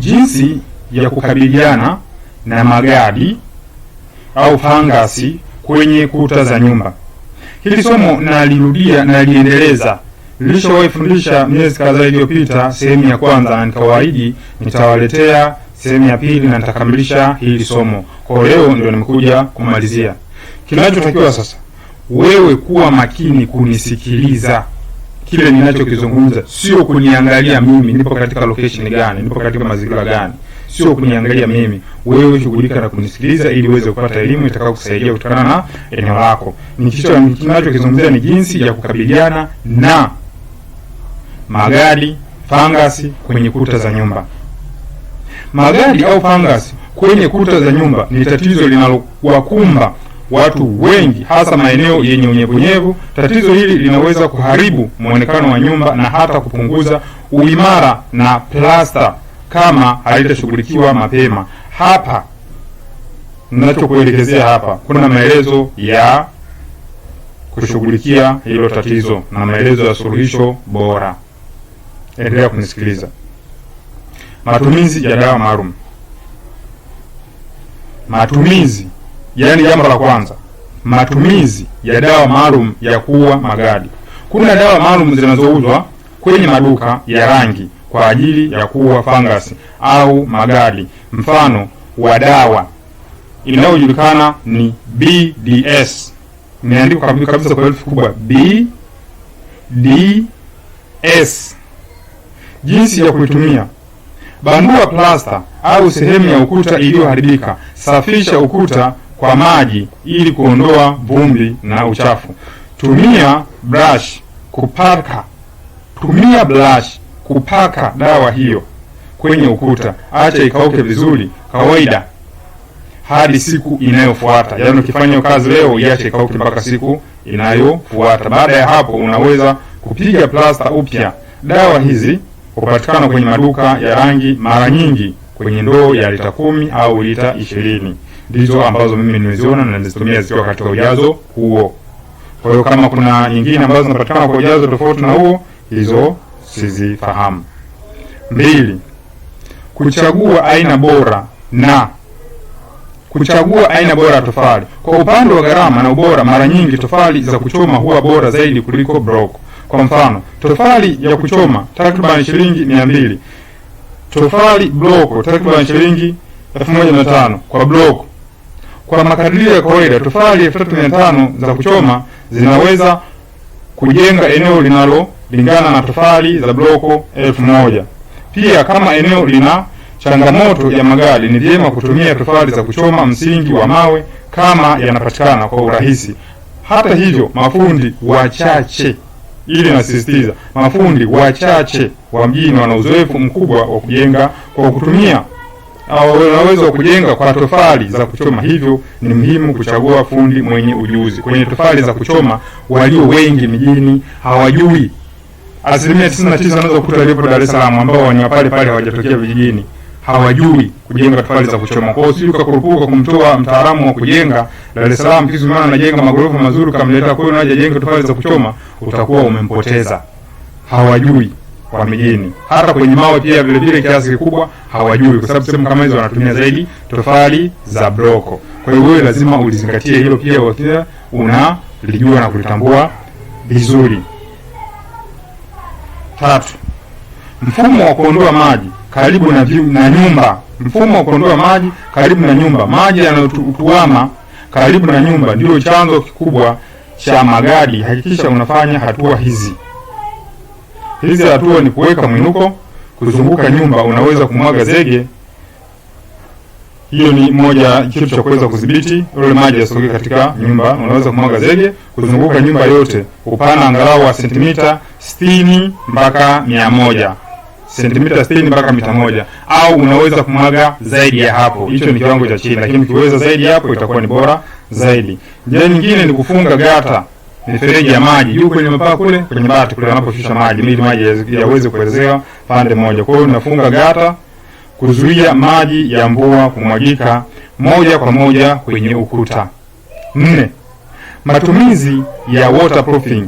Jinsi ya kukabiliana na magadi au fangasi kwenye kuta za nyumba. Hili somo nalirudia na liendeleza. Nilishawahi fundisha miezi kadhaa iliyopita sehemu ya kwanza, na nikawaahidi nitawaletea sehemu ya pili na nitakamilisha hili somo. Kwa leo ndio nimekuja kumalizia. Kinachotakiwa sasa, wewe kuwa makini kunisikiliza kile ninachokizungumza, sio kuniangalia mimi nipo katika location gani, nipo katika mazingira gani. Sio kuniangalia mimi, wewe shughulika na kunisikiliza ili uweze kupata elimu itakayokusaidia kutokana na eneo lako. Ninachokizungumzia ni jinsi ya kukabiliana na magadi, fangasi kwenye kuta za nyumba. Magadi au fangasi kwenye kuta za nyumba ni tatizo linalowakumba watu wengi, hasa maeneo yenye unyevunyevu. Tatizo hili linaweza kuharibu muonekano wa nyumba na hata kupunguza uimara na plasta kama halitashughulikiwa mapema. Hapa ninachokuelekezea hapa kuna maelezo ya kushughulikia hilo tatizo na maelezo ya suluhisho bora. Endelea kunisikiliza. Matumizi ya dawa maalum. Matumizi, yani jambo la kwanza, matumizi ya dawa maalum ya kuua magadi. Kuna dawa maalum zinazouzwa kwenye maduka ya rangi kwa ajili ya kuua fangasi au magadi. Mfano wa dawa inayojulikana ni BDS. Imeandikwa kabisa kwa herufi kubwa BDS. Jinsi ya kuitumia: bandua plasta au sehemu ya ukuta iliyoharibika. Safisha ukuta kwa maji ili kuondoa vumbi na uchafu. Tumia brush kupaka dawa hiyo kwenye ukuta. Acha ikauke vizuri kawaida hadi siku inayofuata. Yaani ukifanya kazi leo, iache ikauke mpaka siku inayofuata. Baada ya hapo unaweza kupiga plasta upya. Dawa hizi hupatikana kwenye maduka ya rangi, mara nyingi kwenye ndoo ya lita 10 au lita 20. Ndizo ambazo mimi nimeziona na nizitumia zikiwa katika ujazo huo. Kwa hiyo kama kuna nyingine ambazo zinapatikana kwa ujazo tofauti na huo, hizo sizifahamu. 2. Kuchagua aina bora ya tofali. Kwa upande wa gharama na ubora, mara nyingi tofali za kuchoma huwa bora zaidi kuliko block. Kwa mfano, tofali ya kuchoma takriban shilingi 200. Tofali block takriban shilingi 1500 kwa block. Kwa makadirio ya kawaida, tofali 3500 za kuchoma zinaweza kujenga eneo linalolingana na tofali za bloko 1000. Pia kama eneo lina changamoto ya magadi, ni vyema kutumia tofali za kuchoma msingi wa mawe kama yanapatikana kwa urahisi. Hata hivyo, mafundi wachache, ili nasisitiza, mafundi wachache wa mjini wana uzoefu mkubwa wa kujenga kwa kutumia au wanaweza kujenga kwa tofali za kuchoma. Hivyo ni muhimu kuchagua fundi mwenye ujuzi. Kwenye tofali za kuchoma, walio wengi mjini hawajui. 99% wanaweza kukuta walio Dar es Salaam ambao ni pale hawajatokea vijijini, hawajui kujenga tofali za kuchoma. Kwa hiyo sio kukurupuka kumtoa mtaalamu wa kujenga Dar es Salaam kisu maana anajenga magorofa mazuri kamleta kwa hiyo unaje jenga tofali za kuchoma, utakuwa umempoteza. Hawajui kwa mijini. Hata kwenye mawe pia vile vile kiasi kikubwa hawajui, kwa sababu sehemu kama hizo wanatumia zaidi tofali za bloko. Kwa hiyo wewe lazima ulizingatie hilo pia, wakati unalijua na kulitambua vizuri. 3. Mfumo wa kuondoa maji karibu na nyumba. Mfumo wa kuondoa maji karibu na nyumba. Maji yanayotuama karibu na nyumba ndio chanzo kikubwa cha magadi. Hakikisha unafanya hatua hizi. Hizi hatua ni kuweka mwinuko, kuzunguka nyumba. Unaweza kumwaga zege. Hiyo ni moja kitu cha kuweza kudhibiti ile maji yasitoke katika nyumba. Unaweza kumwaga zege, kuzunguka nyumba yote, upana angalau wa sentimita 60 mpaka 100. Sentimita 60 mpaka mita 1, au unaweza kumwaga zaidi ya hapo. Hicho ni kiwango cha chini, lakini ukiweza zaidi hapo itakuwa ni bora zaidi. Njia nyingine ni kufunga gata, mifereji ya maji juu kwenye mapaa kule, kwenye bati kule anaposhusha maji, ili maji yaweze kuelezea pande moja. Kwa hiyo unafunga gata kuzuia maji ya mvua kumwagika moja kwa moja kwenye ukuta. 4. Matumizi ya waterproofing.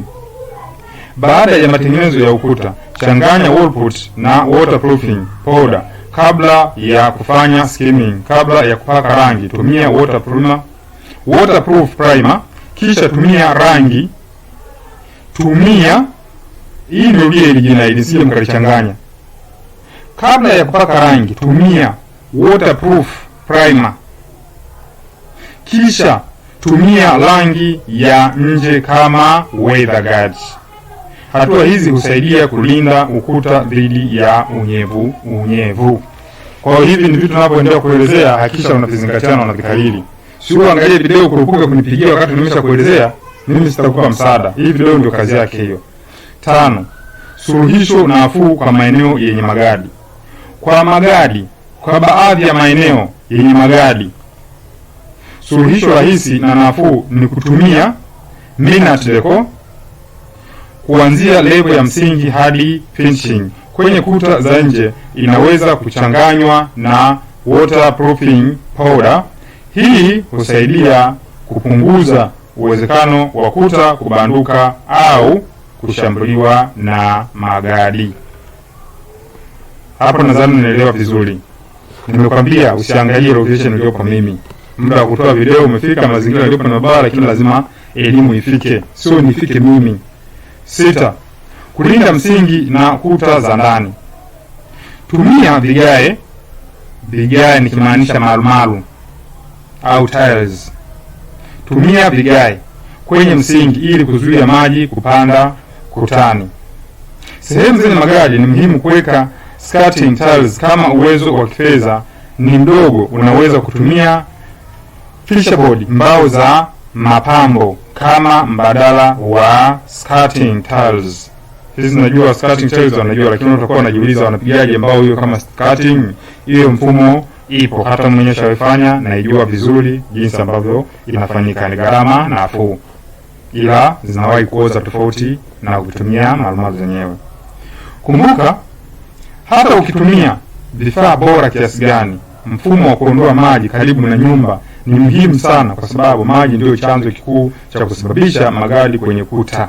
Baada ya matengenezo ya ukuta, changanya wallput na waterproofing powder kabla ya kufanya skimming, kabla ya kupaka rangi, tumia waterproof primer, kisha tumia rangi. Hii ndio ile jina hili, sije mkalichanganya. Kabla ya kupaka rangi, tumia waterproof primer, kisha tumia rangi ya nje kama weather guards. Hatua hizi husaidia kulinda ukuta dhidi ya unyevu. Kwa hiyo hivi ni vitu tunavyoendelea kuelezea, hakika unavizingatia na unavikariri. Sio angalie video kurupuka kunipigia wakati nimesha kuelezea, mimi sitakupa msaada. Hii video ndio kazi yake hiyo. 5. Suluhisho nafuu kwa maeneo yenye magadi. Kwa baadhi ya maeneo yenye magadi, suluhisho rahisi na nafuu ni kutumia minute decor kuanzia level ya msingi hadi finishing. Kwenye kuta za nje inaweza kuchanganywa na waterproofing powder. Hii husaidia kupunguza uwezekano wa kuta kubanduka au kushambuliwa na magadi. Hapo nadhani unaelewa vizuri. Nimekwambia usiangalie location iliyopo mimi. Muda wa kutoa video umefika, mazingira yaliyopo ni mabaya, lakini lazima elimu ifike, sio nifike mimi. 6. Kulinda msingi na kuta za ndani. Tumia vigae nikimaanisha marumaru au tiles. Tumia vigae kwenye msingi ili kuzuia maji kupanda kutani. Sehemu zenye magadi ni muhimu kuweka skirting tiles. Kama uwezo wa kifedha ni mdogo, unaweza kutumia fisherboard, mbao za mapambo, kama mbadala wa skirting tiles. Hizi najua skirting tiles wanajua, lakini utakuwa unajiuliza wanapigaje mbao hiyo kama skirting? Hiyo mfumo ipo, hata mwenyewe shawifanya na ijua vizuri jinsi ambavyo inafanyika. Ni gharama nafuu, ila zinawahi kuoza tofauti na kutumia marumaru zenyewe. Kumbuka, hata ukitumia vifaa bora kiasi gani, mfumo wa kuondoa maji karibu na nyumba ni muhimu sana, kwa sababu maji ndio chanzo kikuu cha kusababisha magadi kwenye kuta.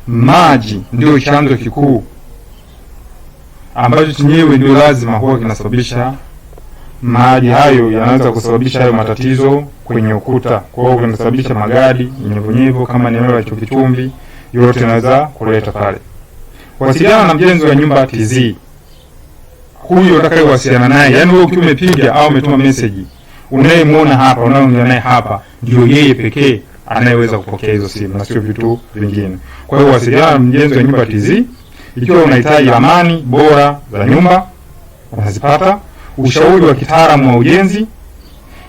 Maji ndio chanzo kikuu ambacho chenyewe ndio lazima huwa kinasababisha maji hayo, yanaweza kusababisha hayo matatizo kwenye ukuta. Kwa hiyo kinasababisha magadi, unyevunyevu, kama ni eneo la chumvi, yote yanaweza kuleta pale. Wasiliana na mjenzi wa nyumba TZ. Huyo utakayewasiliana naye, yani wewe ukiwa umepiga au umetuma message, unayemuona hapa, unayeongea naye hapa, ndio yeye pekee anayeweza kupokea hizo simu na sio vitu vingine. Kwa hiyo wasiliana na mjenzi wa nyumba TZ. Ikiwa unahitaji ramani bora za nyumba, unazipata. Ushauri wa kitaalamu wa ujenzi.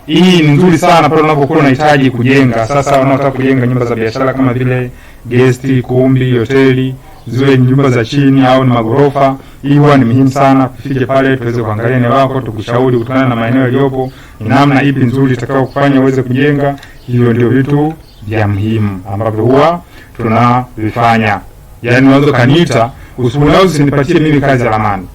Hii ni nzuri sana pale unapokuwa unahitaji kujenga. Sasa unataka kujenga nyumba za biashara kama vile guest, kumbi, hoteli, ziwe nyumba za chini au ni magorofa. Hii huwa ni muhimu sana kufike pale tuweze kuangalia eneo lako, tukushauri kutokana na maeneo yaliyopo ni namna ipi nzuri itakao kufanya uweze kujenga. Hivyo ndio vitu vya muhimu ambavyo huwa tunavifanya. Yaani unaweza kaniita, usinipatie mimi kazi ya ramani,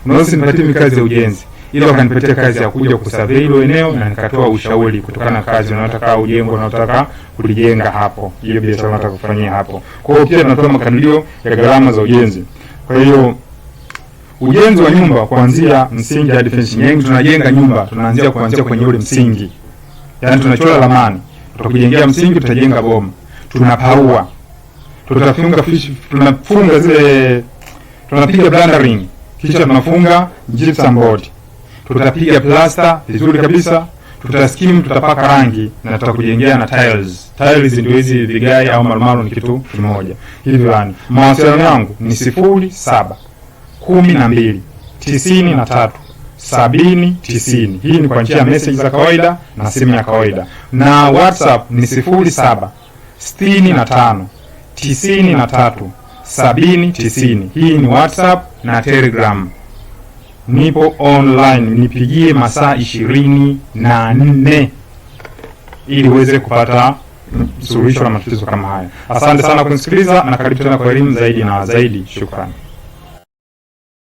unaweza usinipatie mimi kazi ya ujenzi, ila ukanipatia kazi ya kuja kusurvey hilo eneo na nikatoa ushauri kutokana na kazi unayotaka ujengo unayotaka kulijenga hapo, hiyo biashara unataka kufanyia hapo. Kwa hiyo pia tunatoa makadirio ya gharama za ujenzi. Kwa hiyo ujenzi wa nyumba kuanzia msingi hadi finishing. Yaani tunajenga nyumba tunaanzia kuanzia kwenye ule msingi. Yaani tunachora ramani, tutakujengea msingi, tutajenga boma, tunapaua, tunafunga zile, tunapiga blendering, kisha tunafunga gypsum board, tutapiga plaster vizuri kabisa, tutaskim, tutapaka rangi na tutakujengea na tiles. Tiles ndio hizi vigae au marumaru, ni kitu kimoja. Hivyo yani mawasiliano yangu ni 07 12 93 70 90. Hii ni kwa njia ya message za kawaida na simu ya kawaida, na WhatsApp ni 07 65 93 70 90. Hii ni WhatsApp na Telegram. Nipo online, nipigie masaa 24 ili uweze kupata suluhisho la matatizo kama haya. Asante sana kunisikiliza na karibu tena kwa elimu zaidi na zaidi. Shukrani.